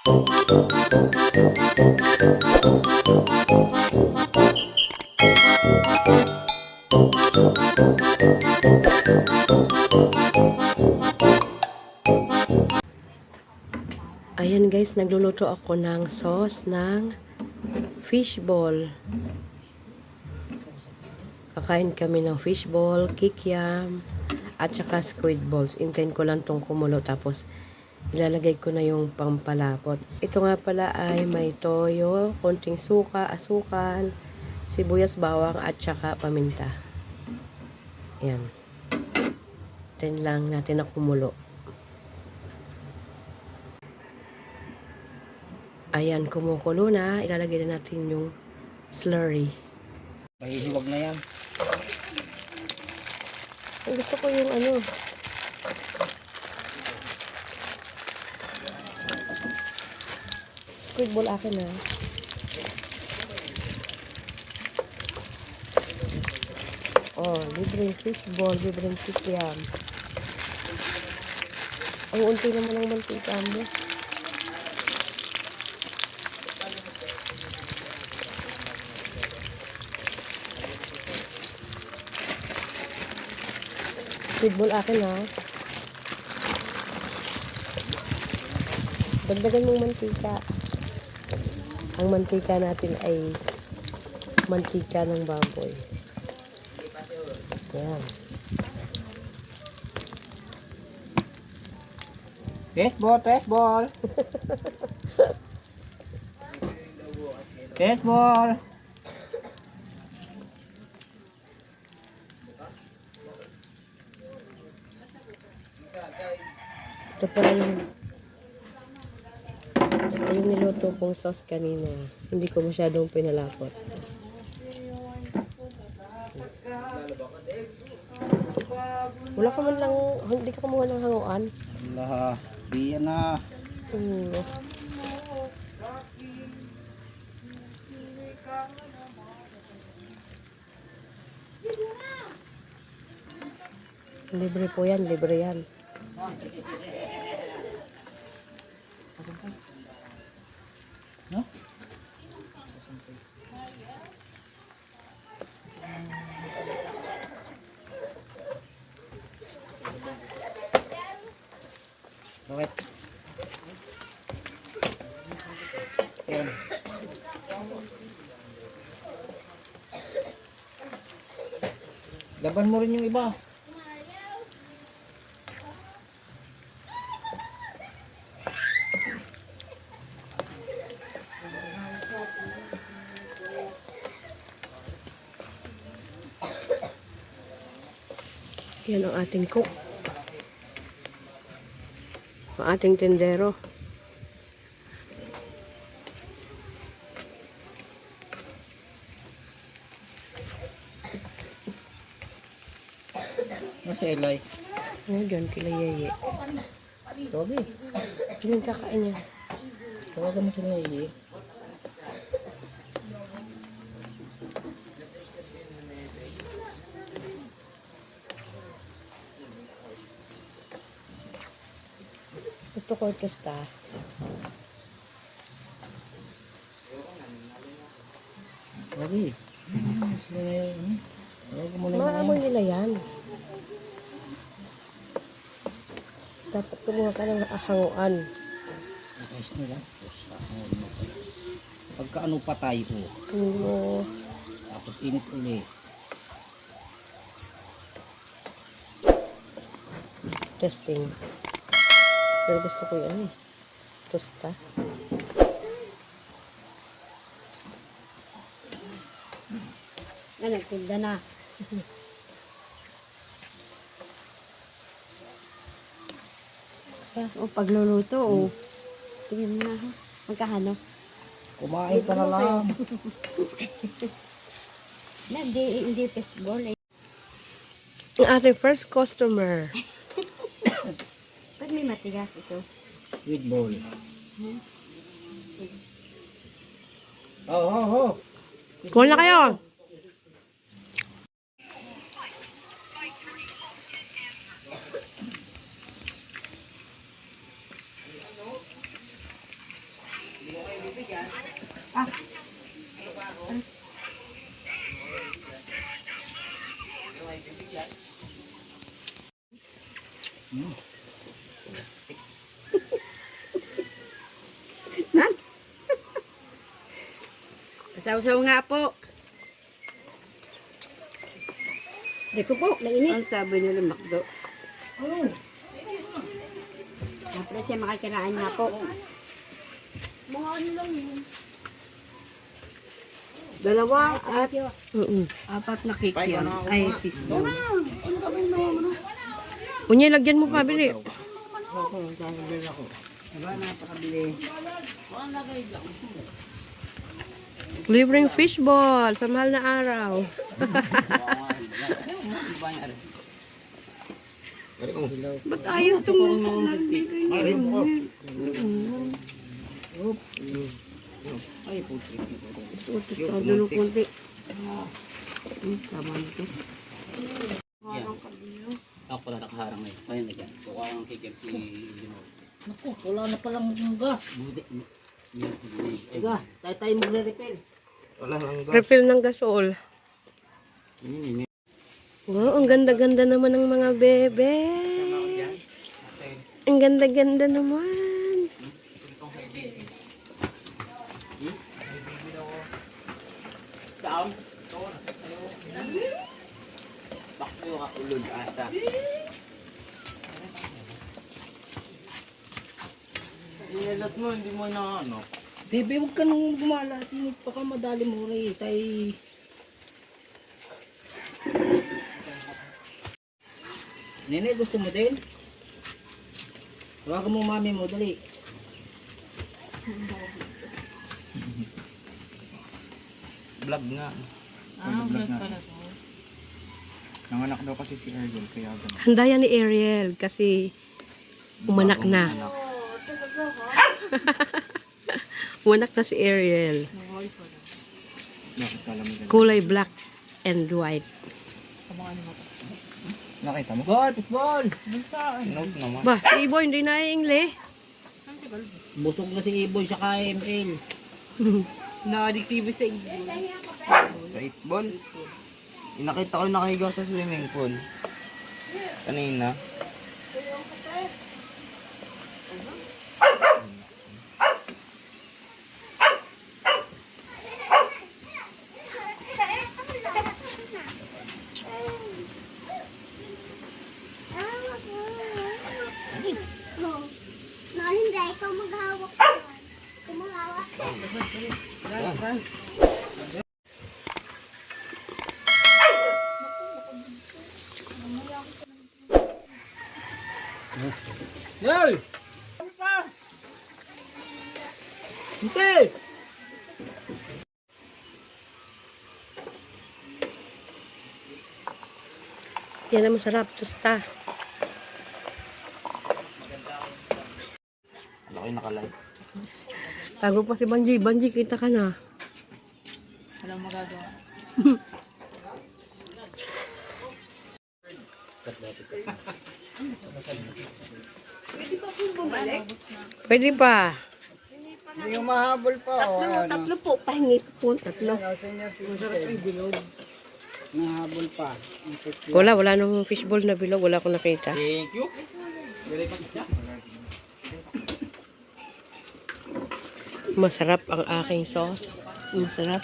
Ayan guys, nagluluto ako ng sauce ng fishball. Kakain kami ng fishball, kikiam, at saka squid balls. Intayin ko lang tong kumulo tapos ilalagay ko na yung pampalapot. Ito nga pala ay may toyo, konting suka, asukal, sibuyas, bawang, at saka paminta. Ayan. Intayin lang natin na kumulo. Ayan, kumukulo na. Ilalagay na natin yung slurry. Mahihiwag na yan. Gusto ko yung ano. Squid ball akin na. Oh, libreng fish ball, libreng kikiam. Ang unti naman ang mantika mo. Squid ball akin ha. Dagdagan mong mantika. Ang mantika natin ay mantika ng baboy. Ayan. Test ball, test ball. Test ball. Ito pala yung niluto kong sauce kanina. Hindi ko masyadong pinalapot. Wala ka man lang, hindi ka kumuha ng hanguan. Wala, di yan na. Libre po yan, libre yan. No? Bakit? Ayan. Laban mo rin yung iba. Yan ang ating cook. Ang ating tendero. Nasa Eli. Ayan dyan, kila Yeye. Toby. Yun yung kakain niya. Tawagan mo sila Eli. Gusto ko ito sta. Toby. Sila na yun. Tawagan mo na Mga yun. amoy nila yan. Dapat kumuha ka ng hanguan. Ayos nila. Pagka ano patay po. Oo. Tapos init uli. Testing. Pero gusto ko yan eh. Tosta. Nagtinda na. O pagluluto o. Tingnan mo na ha. Magkahano? Kumain ka na lang. Hindi fishball eh. Ang ating first customer. Pag may matigas ito. Sweet bowl. Oh. Kuha na kayo. Sasaw nga po. Hindi ko po, nainit. Ang sabi nila Macdo. Siyempre siya makikiraan nga po. Dalawa at apat na cake yan. Ay, fishball. Unya, lagyan mo pabili. Ako, kakabili ako. Diba, napakabili. Libreng fishball sa mahal na araw. Ba't ayaw tumutong ng bigay mo? Ay, puti. Utos ka doon ng konti. Tama nito. Yan. Ako pala nakaharang na yun. Kaya na dyan. So, kung kikim si Limon. Naku, wala na palang gas. Buti. Ega, tayo magre-refill. Refill ng gasol. Wow, ang ganda-ganda naman ng mga bebe. Ang ganda-ganda naman. Bakyo ka ulod asa. Nilat mo, hindi mo na ano. Bebe, huwag ka nang gumala. Tinit pa ka, madali mo rin. Tay... Nene, gusto mo din? Tawagan mo mami mo, dali. Vlog nga. Vlog nga. Nanganak daw kasi si Ariel, kaya ganun. Handa yan ni Ariel kasi umanak na. Umanak na si Ariel. Bakit alam mo ganun? Kulay black and white. Nakita mo? Ball, football! Note naman. Ba, si Ibo hindi na ingle. Busog na si Iboy sa KML. Nakadik si Ibo sa Ibo. Sa 8 ball. Nakita ko nakahiga sa swimming pool. Kanina. Hindi, ikaw maghawak ka. Kumahawak ka. Yay! Hintay! Yan ang masarap, tusta. Ano kayo nakalive? Tago pa si Banji. Banji, kita ka na. Walang magagawa. Pwede pa. Hindi yung mahabol pa. Tatlo po. Pahingi po. Tatlo. Mahabol pa. Wala nung fishball na bilog. Wala akong nakita. Thank you. Masarap ang aking sauce. Masarap.